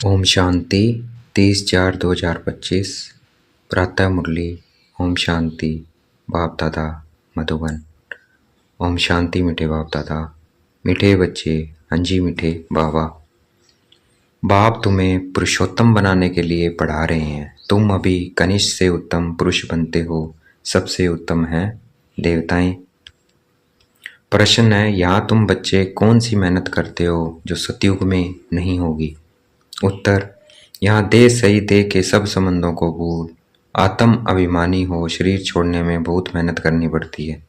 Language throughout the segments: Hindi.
ओम शांति 30/4/2025 प्रातः मुरली। ओम शांति बाप दादा मधुबन। ओम शांति मीठे बाप दादा, मीठे बच्चे, अंजी मीठे बाबा। बाप तुम्हें पुरुषोत्तम बनाने के लिए पढ़ा रहे हैं। तुम अभी कनिष्ठ से उत्तम पुरुष बनते हो। सबसे उत्तम है देवताएं। प्रश्न है, यहाँ तुम बच्चे कौन सी मेहनत करते हो जो सतयुग में नहीं होगी? उत्तर, यहाँ देह सही देह के सब संबंधों को भूल आत्म अभिमानी हो शरीर छोड़ने में बहुत मेहनत करनी पड़ती है।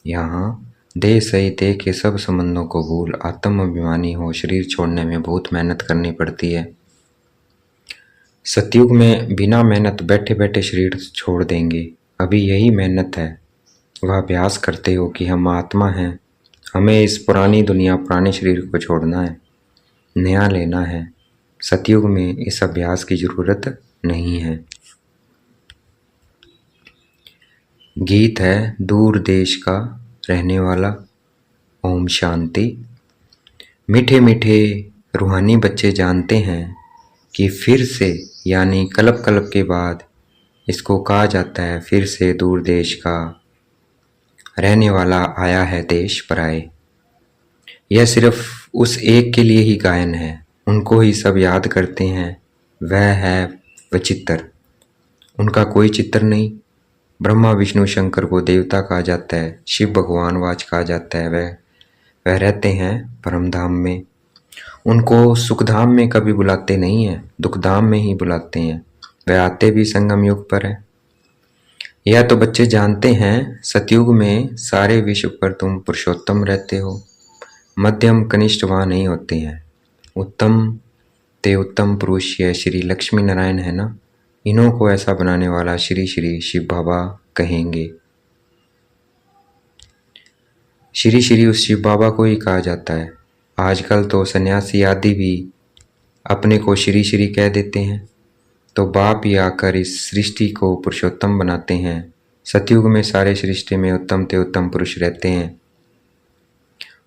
यहाँ देह सही देह के सब संबंधों को भूल आत्म अभिमानी हो शरीर छोड़ने में बहुत मेहनत करनी पड़ती है। सतयुग में बिना मेहनत बैठे बैठे शरीर छोड़ देंगे। अभी यही मेहनत है। वह अभ्यास करते हो कि हम आत्मा हैं, हमें इस पुरानी दुनिया पुराने शरीर को छोड़ना है, नया लेना है। सतयुग में इस अभ्यास की जरूरत नहीं है। गीत है दूर देश का रहने वाला। ओम शांति। मीठे मीठे रूहानी बच्चे जानते हैं कि फिर से यानी कल्प कल्प के बाद इसको कहा जाता है फिर से दूर देश का रहने वाला आया है देश पराए। यह सिर्फ उस एक के लिए ही गायन है, उनको ही सब याद करते हैं। वह है वचित्र, उनका कोई चित्र नहीं। ब्रह्मा विष्णु शंकर को देवता कहा जाता है, शिव भगवान वाच कहा जाता है। वह रहते हैं परमधाम में। उनको सुखधाम में कभी बुलाते नहीं हैं, दुखधाम में ही बुलाते हैं। वह आते भी संगम युग पर है। यह तो बच्चे जानते हैं सतयुग में सारे विश्व पर तुम पुरुषोत्तम रहते हो। मध्यम कनिष्ठ वहाँ नहीं होते हैं। उत्तम ते उत्तम पुरुष यह श्री लक्ष्मी नारायण है ना, इन्हों को ऐसा बनाने वाला श्री श्री शिव बाबा कहेंगे। श्री श्री उस शिव बाबा को ही कहा जाता है। आजकल तो सन्यासी आदि भी अपने को श्री श्री कह देते हैं। तो बाप ही आकर इस सृष्टि को पुरुषोत्तम बनाते हैं। सतयुग में सारे सृष्टि में उत्तम ते उत्तम पुरुष रहते हैं।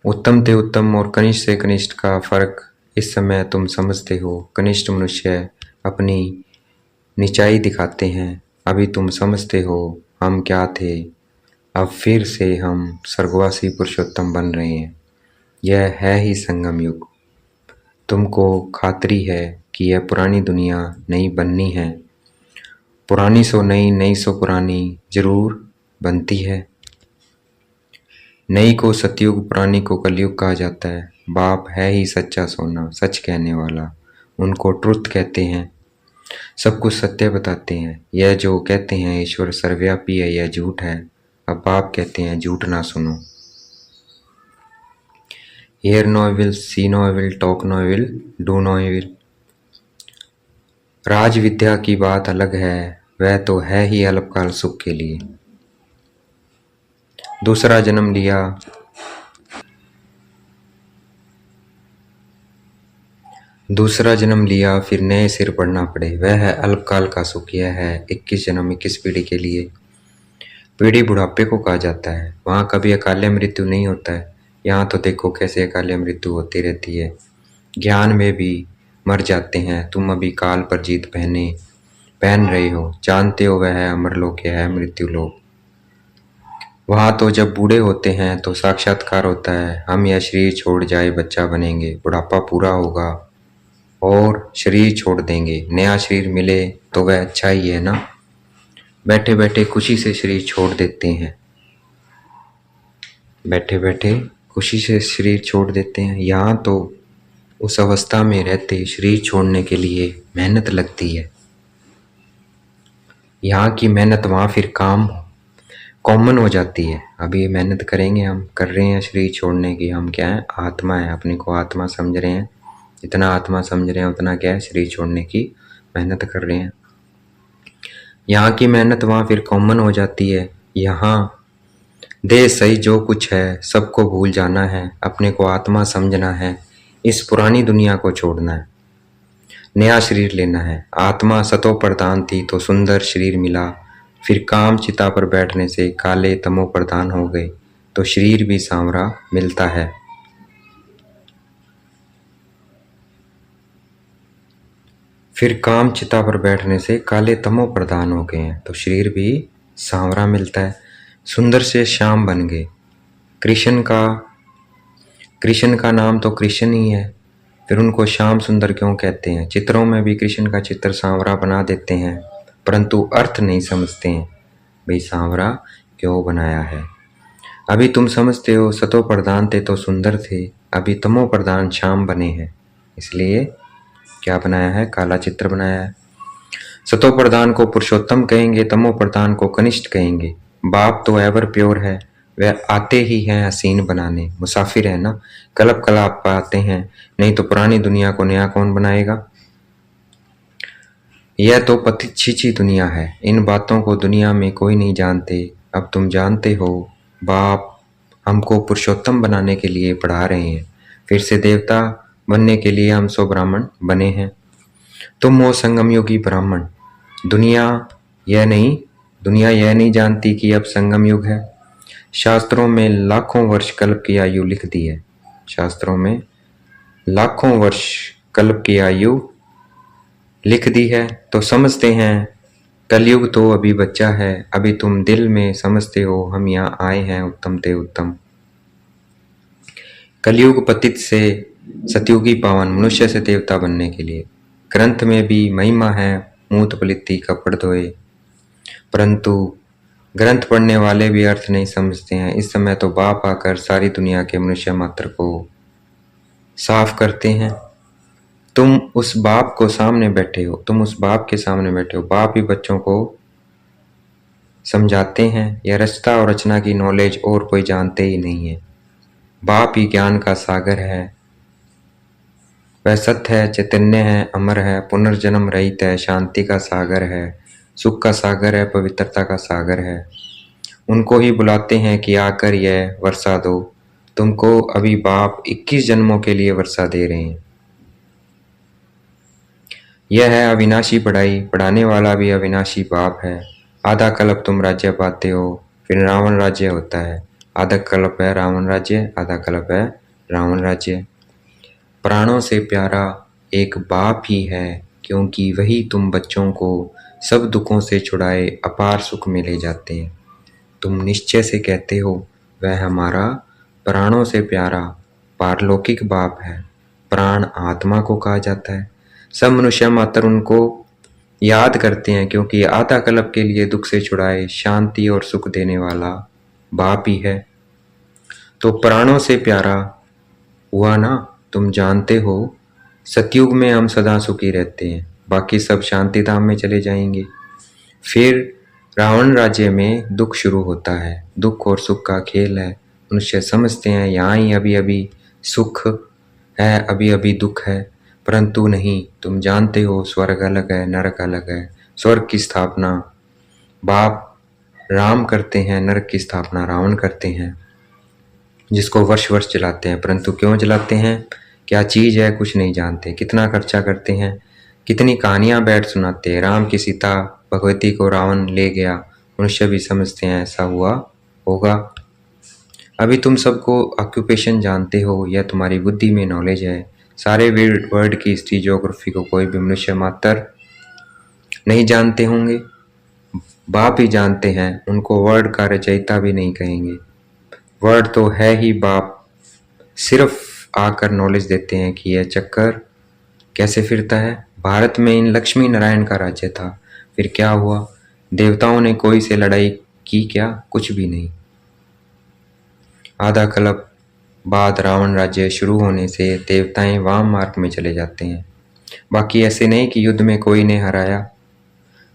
उत्तम ते उत्तम और कनिष्ठ से कनिष्ठ का फर्क इस समय तुम समझते हो। कनिष्ठ मनुष्य अपनी निचाई दिखाते हैं। अभी तुम समझते हो हम क्या थे, अब फिर से हम स्वर्गवासी पुरुषोत्तम बन रहे हैं। यह है ही संगम युग। तुमको खातरी है कि यह पुरानी दुनिया नहीं बननी है। पुरानी सो नई, नई सो पुरानी जरूर बनती है। नई को सतयुग, पुरानी को कलयुग कहा जाता है। बाप है ही सच्चा सोना, सच कहने वाला। उनको ट्रुथ कहते हैं, सब कुछ सत्य बताते हैं। यह जो कहते हैं ईश्वर सर्वव्यापी है, यह झूठ है। अब बाप कहते हैं झूठ ना सुनो। Hear no evil, see no evil, talk no evil, do no evil. राज विद्या की बात अलग है, वह तो है ही अल्पकाल सुख के लिए। दूसरा जन्म लिया, फिर नए सिर पढ़ना पड़े, वह है अल्पकाल का सुख। यह है 21 जन्म 21 पीढ़ी के लिए। पीढ़ी बुढ़ापे को कहा जाता है। वहाँ कभी अकाले मृत्यु नहीं होता है। यहाँ तो देखो कैसे अकाले मृत्यु होती रहती है। ज्ञान में भी मर जाते हैं। तुम अभी काल पर जीत पहन रहे हो। जानते हो वह है अमरलोक, यह है मृत्यु लोक। वहाँ तो जब बूढ़े होते हैं तो साक्षात्कार होता है, हम यह शरीर छोड़ जाए बच्चा बनेंगे। बुढ़ापा पूरा होगा और शरीर छोड़ देंगे। नया शरीर मिले तो वह अच्छा ही है ना। बैठे बैठे खुशी से शरीर छोड़ देते हैं। बैठे बैठे खुशी से शरीर छोड़ देते हैं। यहाँ तो उस अवस्था में रहते शरीर छोड़ने के लिए मेहनत लगती है। यहाँ की मेहनत वहाँ फिर काम कॉमन हो जाती है। अभी मेहनत करेंगे, हम कर रहे हैं शरीर छोड़ने की। हम क्या है, आत्मा है, अपने को आत्मा समझ रहे हैं। जितना आत्मा समझ रहे हैं उतना क्या है, शरीर छोड़ने की मेहनत कर रहे हैं। यहाँ की मेहनत वहाँ फिर कॉमन हो जाती है। यहाँ देह सही जो कुछ है सबको भूल जाना है, अपने को आत्मा समझना है, इस पुरानी दुनिया को छोड़ना है, नया शरीर लेना है। आत्मा सतो प्रधान थी तो सुंदर शरीर मिला, फिर काम चिता पर बैठने से काले तमो प्रधान हो गए तो शरीर भी सांवरा मिलता है। फिर काम चिता पर बैठने से काले तमो प्रधान हो गए हैं, तो शरीर भी सांवरा मिलता है। सुंदर से श्याम बन गए। कृष्ण का नाम तो कृष्ण ही है, फिर उनको श्याम सुंदर क्यों कहते हैं? चित्रों में भी कृष्ण का चित्र सांवरा बना देते हैं, परंतु अर्थ नहीं समझते हैं, भाई सांवरा क्यों बनाया है। अभी तुम समझते हो सतो प्रधान थे तो सुंदर थे, अभी तमो प्रधान श्याम बने हैं, इसलिए क्या बनाया है? काला चित्र बनाया है। सतो प्रधान को पुरुषोत्तम कहेंगे, तमो प्रधान को कनिष्ठ कहेंगे। बाप तो एवर प्योर है, वह आते ही हैं हसीन बनाने, मुसाफिर है ना, कलप कलाप आते हैं, नहीं तो पुरानी दुनिया को नया कौन बनाएगा। यह तो पतित छीछी दुनिया है, इन बातों को दुनिया में कोई नहीं जानते। अब तुम जानते हो, बाप हमको पुरुषोत्तम बनाने के लिए पढ़ा रहे हैं, फिर से देवता बनने के लिए हम सो ब्राह्मण बने हैं। तुम हो संगम योगी ब्राह्मण। दुनिया यह नहीं जानती कि अब संगम युग है। शास्त्रों में लाखों वर्ष कल्प की आयु लिख दी है, शास्त्रों में लाखों वर्ष कल्प की आयु लिख दी है, तो समझते हैं कलयुग तो अभी बच्चा है। अभी तुम दिल में समझते हो हम यहाँ आए हैं उत्तम ते उत्तम। कलयुग पतित से सतयुगी पावन, मनुष्य से देवता बनने के लिए। ग्रंथ में भी महिमा है मूत पलिति कपड़ धोए, परंतु ग्रंथ पढ़ने वाले भी अर्थ नहीं समझते हैं। इस समय तो बाप आकर सारी दुनिया के मनुष्य मात्र को साफ करते हैं। तुम उस बाप को सामने बैठे हो, तुम उस बाप के सामने बैठे हो, बाप ही बच्चों को समझाते हैं। यह रचता और रचना की नॉलेज और कोई जानते ही नहीं है। बाप ही ज्ञान का सागर है, वह सत्य है, चैतन्य है, अमर है, पुनर्जन्म रहित है, शांति का सागर है, सुख का सागर है, पवित्रता का सागर है। उनको ही बुलाते हैं कि आकर यह वर्षा दो। तुमको अभी बाप 21 जन्मों के लिए वर्षा दे रहे हैं। यह है अविनाशी पढ़ाई, पढ़ाने वाला भी अविनाशी बाप है। आधा कल्प तुम राज्य पाते हो, फिर रावण राज्य होता है। आधा कल्प है रावण राज्य, आधा कल्प है रावण राज्य। प्राणों से प्यारा एक बाप ही है, क्योंकि वही तुम बच्चों को सब दुखों से छुड़ाए अपार सुख में ले जाते हैं। तुम निश्चय से कहते हो वह हमारा प्राणों से प्यारा पारलौकिक बाप है। प्राण आत्मा को कहा जाता है। सब मनुष्य मात्र उनको याद करते हैं, क्योंकि आधा कल्प के लिए दुख से छुड़ाए शांति और सुख देने वाला बाप ही है। तो प्राणों से प्यारा हुआ ना। तुम जानते हो सतयुग में हम सदा सुखी रहते हैं, बाकी सब शांति धाम में चले जाएंगे। फिर रावण राज्य में दुख शुरू होता है, दुख और सुख का खेल है। मनुष्य समझते हैं यहाँ ही अभी अभी सुख है, अभी अभी दुख है, परंतु नहीं। तुम जानते हो स्वर्ग अलग है, नरक अलग है। स्वर्ग की स्थापना बाप राम करते हैं, नरक की स्थापना रावण करते हैं, जिसको वर्ष वर्ष जलाते हैं। परंतु क्यों जलाते हैं, क्या चीज़ है, कुछ नहीं जानते। कितना खर्चा करते हैं, कितनी कहानियाँ बैठ सुनाते हैं। राम की सीता भगवती को रावण ले गया, मनुष्य भी समझते हैं ऐसा हुआ होगा। अभी तुम सबको ऑक्यूपेशन जानते हो, यह तुम्हारी बुद्धि में नॉलेज है। सारे वर्ल्ड की हिस्ट्री ज्योग्राफी को कोई भी मनुष्य मात्र नहीं जानते होंगे, बाप ही जानते हैं। उनको वर्ड का रचयिता भी नहीं कहेंगे, वर्ड तो है ही बाप। सिर्फ आकर नॉलेज देते हैं कि यह चक्कर कैसे फिरता है। भारत में इन लक्ष्मी नारायण का राज्य था, फिर क्या हुआ? देवताओं ने कोई से लड़ाई की क्या? कुछ भी नहीं। आधा कल्प बाद रावण राज्य शुरू होने से देवताएं वाम मार्ग में चले जाते हैं। बाकी ऐसे नहीं कि युद्ध में कोई ने हराया,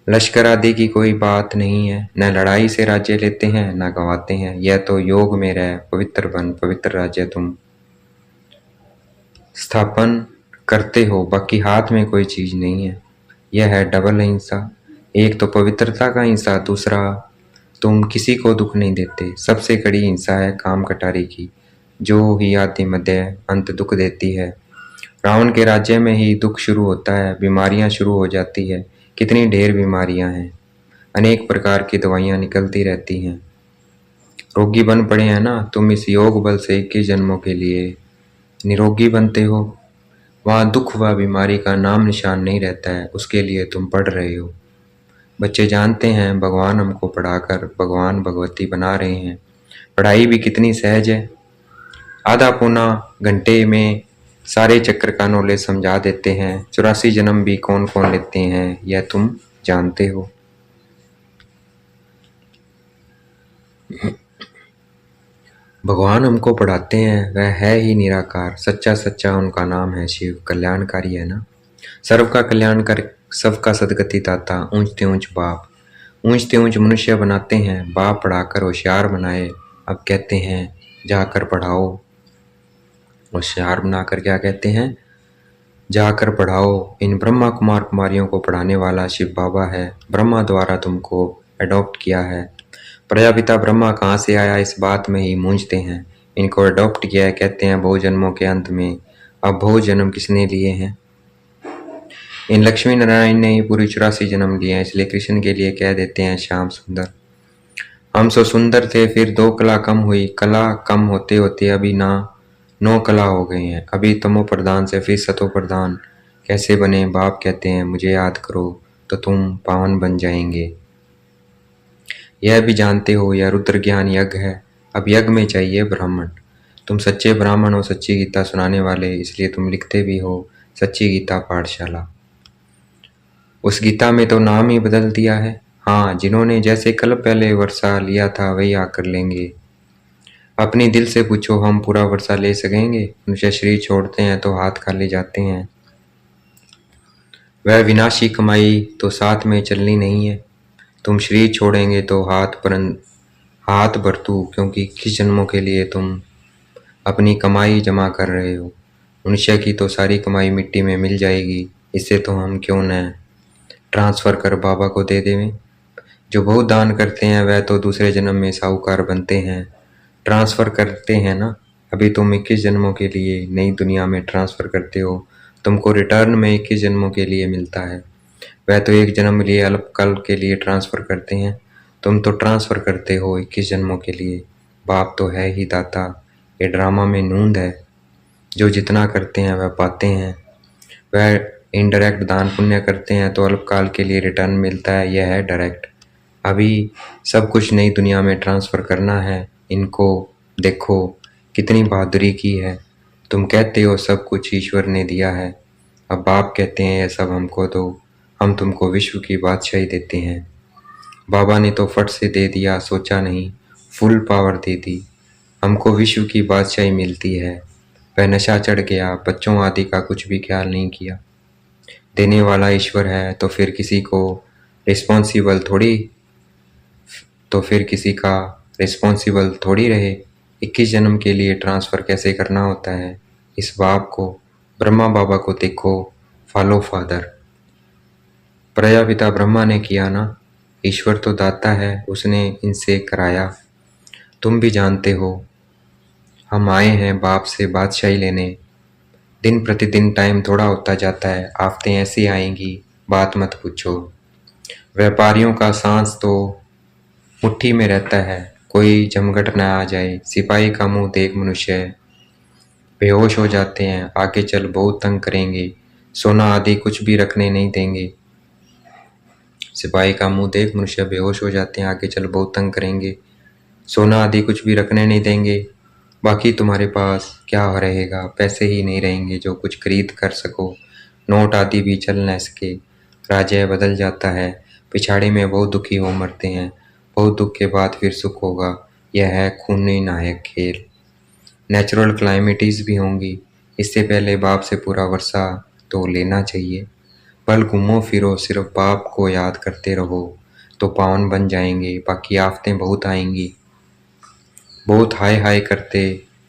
लश्कर आदि की कोई बात नहीं है। न लड़ाई से राज्य लेते हैं न गंवाते हैं। यह तो योग में रह पवित्र बन, पवित्र राज्य तुम स्थापन करते हो, बाकी हाथ में कोई चीज नहीं है। यह है डबल हिंसा। एक तो पवित्रता का हिंसा, दूसरा तुम किसी को दुख नहीं देते। सबसे कड़ी हिंसा है काम कटारी की, जो ही आदि मध्य अंत दुख देती है। रावण के राज्य में ही दुख शुरू होता है, बीमारियां शुरू हो जाती है। कितनी ढेर बीमारियां हैं, अनेक प्रकार की दवाइयां निकलती रहती हैं। रोगी बन पड़े हैं ना। तुम इस योग बल से 21 जन्मों के लिए निरोगी बनते हो। वहाँ दुख व बीमारी का नाम निशान नहीं रहता है, उसके लिए तुम पढ़ रहे हो। बच्चे जानते हैं भगवान हमको पढ़ाकर भगवान भगवती बना रहे हैं। पढ़ाई भी कितनी सहज है, आधा पौना घंटे में सारे चक्र का नॉलेज समझा देते हैं। 84 जन्म भी कौन कौन लेते हैं यह तुम जानते हो। भगवान हमको पढ़ाते हैं, वह है ही निराकार, सच्चा सच्चा उनका नाम है शिव, कल्याणकारी है ना। सर्व का कल्याण कर सबका सदगति दाता, ऊंचते ऊंच बाप, ऊंचते ऊंच मनुष्य बनाते हैं, बाप पढ़ाकर होशियार बनाए। अब कहते हैं जाकर पढ़ाओ, होशियार बनाकर क्या कहते हैं, जाकर पढ़ाओ। इन ब्रह्मा कुमार कुमारियों को पढ़ाने वाला शिव बाबा है, ब्रह्मा द्वारा तुमको अडॉप्ट किया है। प्रजापिता ब्रह्मा कहाँ से आया इस बात में ही मूंझते हैं। इनको अडॉप्ट किया है, कहते हैं बहु जन्मों के अंत में। अब बहु जन्म किसने लिए हैं, इन लक्ष्मी नारायण ने ही पूरी 84 जन्म लिए हैं, इसलिए कृष्ण के लिए कह देते हैं श्याम सुंदर। हम सो सुंदर थे, फिर 2 कला कम हुई, कला कम होते होते अभी 9 कला हो गए हैं। अभी तमो प्रधान से फिर सतो प्रधान कैसे बने। बाप कहते हैं मुझे याद करो तो तुम पावन बन जाएंगे। यह भी जानते हो यह रुद्र ज्ञान यज्ञ है, अब यज्ञ में चाहिए ब्राह्मण। तुम सच्चे ब्राह्मण हो, सच्ची गीता सुनाने वाले, इसलिए तुम लिखते भी हो सच्ची गीता पाठशाला। उस गीता में तो नाम ही बदल दिया है। हाँ, जिन्होंने जैसे कल पहले वर्षा लिया था वही आकर लेंगे। अपनी दिल से पूछो हम पूरा वर्षा ले सकेंगे। मनुष्य शरीर छोड़ते हैं तो हाथ खाली जाते हैं। वह विनाशी कमाई तो साथ में चलनी नहीं है। तुम शरीर छोड़ेंगे तो हाथ बरतू, क्योंकि किस जन्मों के लिए तुम अपनी कमाई जमा कर रहे हो। मनुष्य की तो सारी कमाई मिट्टी में मिल जाएगी, इससे तो हम क्यों न ट्रांसफ़र कर बाबा को दे देवें। जो बहुत दान करते हैं वह तो दूसरे जन्म में साहूकार बनते हैं, ट्रांसफ़र करते हैं ना। अभी तुम 21 जन्मों के लिए नई दुनिया में ट्रांसफ़र करते हो, तुमको रिटर्न में 21 जन्मों के लिए मिलता है। वह तो एक जन्म लिए अल्पकाल के लिए ट्रांसफ़र करते हैं, तुम तो ट्रांसफ़र करते हो 21 जन्मों के लिए। बाप तो है ही दाता, ये ड्रामा में नूंद है। जो जितना करते हैं वह पाते हैं। वह इनडायरेक्ट दान पुण्य करते हैं तो अल्पकाल के लिए रिटर्न मिलता है, यह है डायरेक्ट। अभी सब कुछ नई दुनिया में ट्रांसफ़र करना है। इनको देखो कितनी बहादुरी की है। तुम कहते हो सब कुछ ईश्वर ने दिया है, अब बाप कहते हैं यह सब हमको दो, हम तुमको विश्व की बादशाही देते हैं। बाबा ने तो फट से दे दिया, सोचा नहीं, फुल पावर दे दी। हमको विश्व की बादशाही मिलती है। वह नशा चढ़ गया, बच्चों आदि का कुछ भी ख्याल नहीं किया। देने वाला ईश्वर है तो फिर किसी को रिस्पॉन्सिबल थोड़ी रहे। 21 जन्म के लिए ट्रांसफ़र कैसे करना होता है, इस बाप को ब्रह्मा बाबा को देखो, फॉलो फादर। प्रजापिता ब्रह्मा ने किया ना, ईश्वर तो दाता है, उसने इनसे कराया। तुम भी जानते हो हम आए हैं बाप से बादशाही लेने। दिन प्रतिदिन टाइम थोड़ा होता जाता है, आफतें ऐसी आएंगी बात मत पूछो। व्यापारियों का सांस तो मुट्ठी में रहता है, कोई जमघट न आ जाए। सिपाही का मुंह देख मनुष्य बेहोश हो जाते हैं, आगे चल बहुत तंग करेंगे, सोना आदि कुछ भी रखने नहीं देंगे। सिपाही का मुंह देख मनुष्य बेहोश हो जाते हैं, आगे चल बहुत तंग करेंगे, सोना आदि कुछ भी रखने नहीं देंगे। बाकी तुम्हारे पास क्या रहेगा, पैसे ही नहीं रहेंगे जो कुछ खरीद कर सको, नोट आदि भी चल न सके। राज्य बदल जाता है, पिछाड़ी में बहुत दुखी हो मरते हैं, बहुत दुख के बाद फिर सुख होगा। यह है खूनी नायक खेल। नेचुरल क्लाइमेटीज़ भी होंगी, इससे पहले बाप से पूरा वर्षा तो लेना चाहिए। पल घूमो फिरो सिर्फ बाप को याद करते रहो तो पावन बन जाएंगे। बाकी आफतें बहुत आएंगी, बहुत हाय हाय करते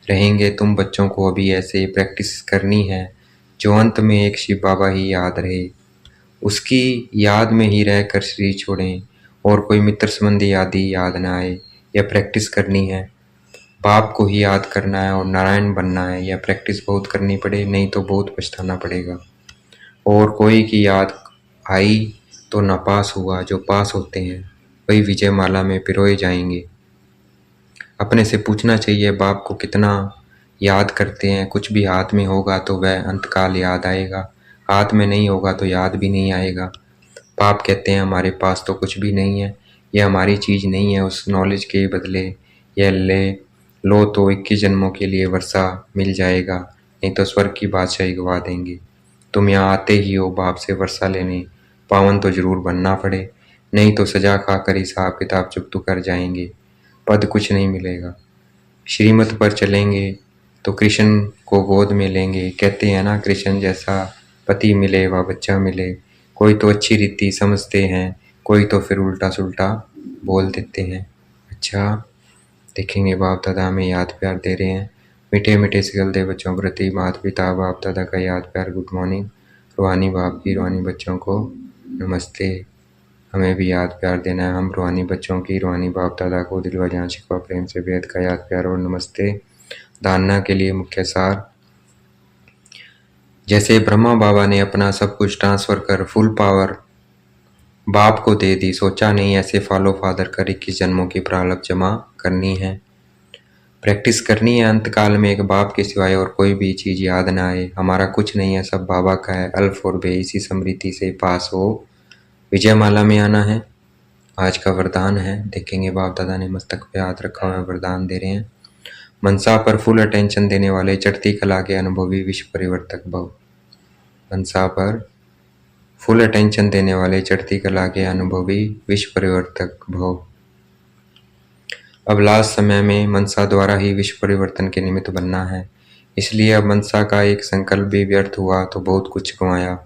रहेंगे। तुम बच्चों को अभी ऐसे प्रैक्टिस करनी है जो अंत में एक शिव बाबा ही याद रहे, उसकी याद में ही रहकर शरीर छोड़ें और कोई मित्र संबंधी आदि याद ना आए। यह प्रैक्टिस करनी है, बाप को ही याद करना है और नारायण बनना है। यह प्रैक्टिस बहुत करनी पड़े, नहीं तो बहुत पछताना पड़ेगा। और कोई की याद आई तो नापास हुआ, जो पास होते हैं वही विजय माला में पिरोए जाएंगे। अपने से पूछना चाहिए बाप को कितना याद करते हैं, कुछ भी हाथ में होगा तो वह अंतकाल याद आएगा, हाथ में नहीं होगा तो याद भी नहीं आएगा। पाप कहते हैं हमारे पास तो कुछ भी नहीं है, यह हमारी चीज़ नहीं है, उस नॉलेज के बदले यह ले लो तो 21 जन्मों के लिए वर्षा मिल जाएगा, नहीं तो स्वर्ग की बादशाही गवा देंगे। तुम यहाँ आते ही हो बाप से वर्षा लेने, पावन तो जरूर बनना पड़े, नहीं तो सजा खाकर हिसाब किताब चुकतू कर जाएंगे, पद कुछ नहीं मिलेगा। श्रीमत पर चलेंगे तो कृष्ण को गोद में लेंगे, कहते हैं ना कृष्ण जैसा पति मिले व बच्चा मिले। कोई तो अच्छी रीति समझते हैं, कोई तो फिर उल्टा सुल्टा बोल देते हैं। अच्छा, देखेंगे बाप दादा हमें याद प्यार दे रहे हैं। मीठे मीठे सिगलते बच्चों प्रति माता पिता बाप दादा का याद प्यार गुड मॉर्निंग। रूहानी बाप की रूहानी बच्चों को नमस्ते। हमें भी याद प्यार देना है, हम रूहानी बच्चों की रूहानी बाप दादा को दिल व जान शिकवा प्रेम से बेहद का याद प्यार और नमस्ते। धारणा के लिए मुख्य सार, जैसे ब्रह्मा बाबा ने अपना सब कुछ ट्रांसफर कर फुल पावर बाप को दे दी, सोचा नहीं ऐसे फॉलो फादर कर 21 जन्मों की प्रारब्ध जमा करनी है, प्रैक्टिस करनी है। अंतकाल में एक बाप के सिवाय और कोई भी चीज़ याद ना आए, हमारा कुछ नहीं है, सब बाबा का है। अल्फ और बे इसी स्मृति से पास हो विजयमाला में आना है। आज का वरदान है, देखेंगे बाप दादा ने मस्तक पे हाथ रखा हुआ वरदान दे रहे हैं। मनसा पर फुल अटेंशन देने वाले चढ़ती कला के अनुभवी विश्व परिवर्तक भव। मनसा पर फुल अटेंशन देने वाले चढ़ती कला के अनुभवी विश्व परिवर्तक भव। अब लास्ट समय में मनसा द्वारा ही विश्व परिवर्तन के निमित्त बनना है, इसलिए अब मनसा का एक संकल्प भी व्यर्थ हुआ तो बहुत कुछ गंवाया।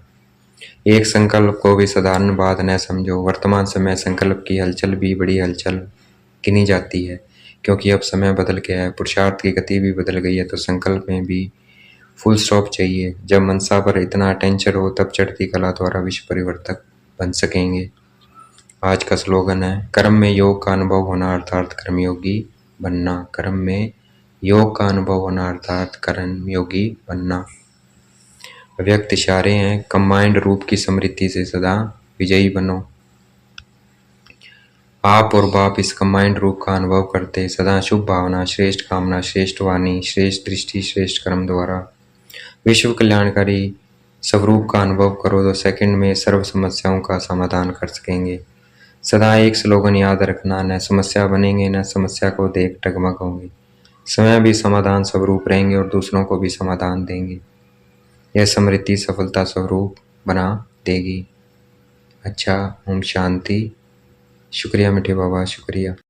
एक संकल्प को भी साधारण बात न समझो, वर्तमान समय संकल्प की हलचल भी बड़ी हलचल गिनी जाती है, क्योंकि अब समय बदल गया है, पुरुषार्थ की गति भी बदल गई है, तो संकल्प में भी फुल स्टॉप चाहिए। जब मनसा पर इतना अटेंशन हो तब चढ़ती कला द्वारा विश्व परिवर्तक बन सकेंगे। आज का स्लोगन है, कर्म में योग का अनुभव होना अर्थात कर्मयोगी बनना। कर्म में योग का अनुभव होना अर्थात कर्मयोगी बनना। व्यक्त इशारे हैं, कंबाइंड रूप की स्मृति से सदा विजयी बनो। आप और बाप इस कंबाइंड रूप का अनुभव करते, सदा शुभ भावना, श्रेष्ठ कामना, श्रेष्ठ वाणी, श्रेष्ठ दृष्टि, श्रेष्ठ कर्म द्वारा विश्व कल्याणकारी स्वरूप का अनुभव करो तो सेकंड में सर्व समस्याओं का समाधान कर सकेंगे। सदा एक स्लोगन याद रखना, न समस्या बनेंगे न समस्या को देख डगमग होंगे, स्वयं भी समाधान स्वरूप रहेंगे और दूसरों को भी समाधान देंगे। यह स्मृति सफलता स्वरूप बना देगी। अच्छा, ओम शांति। शुक्रिया मीठे बाबा, शुक्रिया।